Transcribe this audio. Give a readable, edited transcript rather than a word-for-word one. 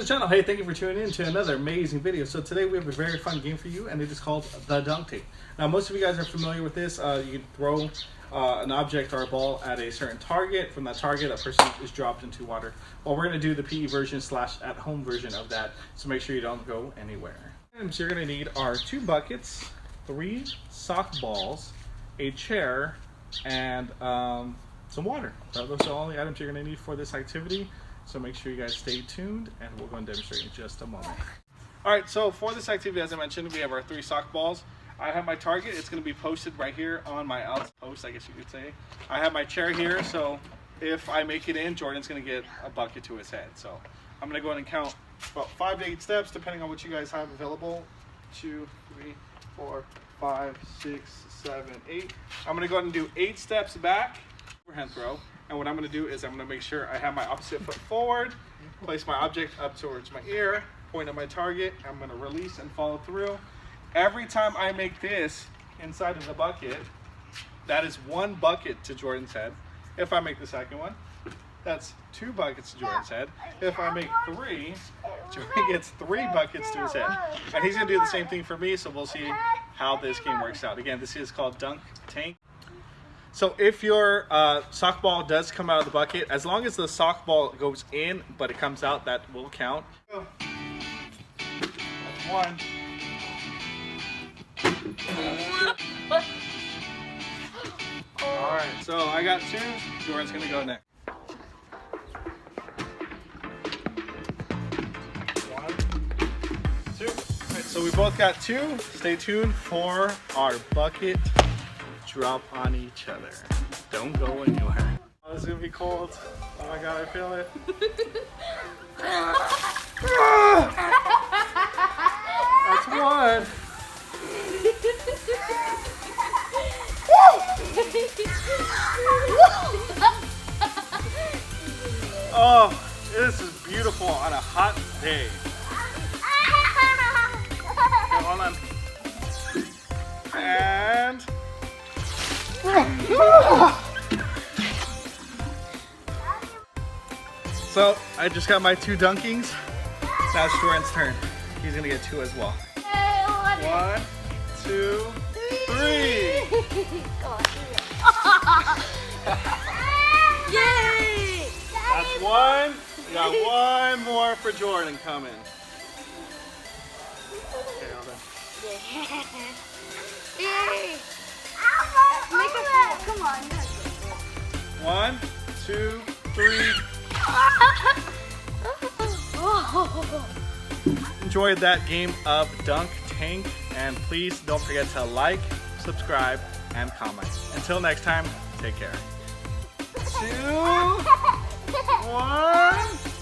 the channel. Hey, thank you for tuning in to another amazing video. So today we have a very fun game for you, and it is called the dunk tank. Now most of you guys are familiar with this. You can throw an object or a ball at a certain target. From that target, a person is dropped into water. Well, we're going to do the PE version / at home version of that, so make sure you don't go anywhere. And so you're going to need our 2 buckets, 3 sock balls, a chair, and some water. So those are all the items you're going to need for this activity. So make sure you guys stay tuned, and we'll go and demonstrate in just a moment. All right, so for this activity, as I mentioned, we have our 3 sock balls. I have my target. It's going to be posted right here on my post, I guess you could say. I have my chair here, so if I make it in, Jordan's going to get a bucket to his head. So I'm going to go ahead and count about 5 to 8 steps, depending on what you guys have available. 2, 3, 4, 5, 6, 7, 8. I'm going to go ahead and do 8 steps back, overhand throw. And what I'm going to do is I'm going to make sure I have my opposite foot forward, place my object up towards my ear, point at my target. I'm going to release and follow through. Every time I make this inside of the bucket, that is 1 bucket to Jordan's head. If I make the second one, that's 2 buckets to Jordan's head. If I make 3, Jordan gets 3 buckets to his head. And he's going to do the same thing for me, so we'll see how this game works out. Again, this is called Dunk Tank. So if your sock ball does come out of the bucket, as long as the sock ball goes in but it comes out, that will count. That's 1. Alright, so I got 2. Jordan's going to go next. 1, 2. Alright, so we both got 2. Stay tuned for our bucket drop on each other. Don't go anywhere. Oh, this is gonna be cold. Oh my god, I feel it. That's 1. Oh, this is beautiful on a hot day. Okay, hold on. And so I just got my 2 dunkings. Now it's Jordan's turn. He's gonna get 2 as well. 1, 2, 3. Yay! That's 1. We got 1 more for Jordan coming. Okay, hold on. Yay! Come on. 1, 2, 3. Enjoyed that game of Dunk Tank, and please don't forget to like, subscribe, and comment. Until next time, take care. 2, 1.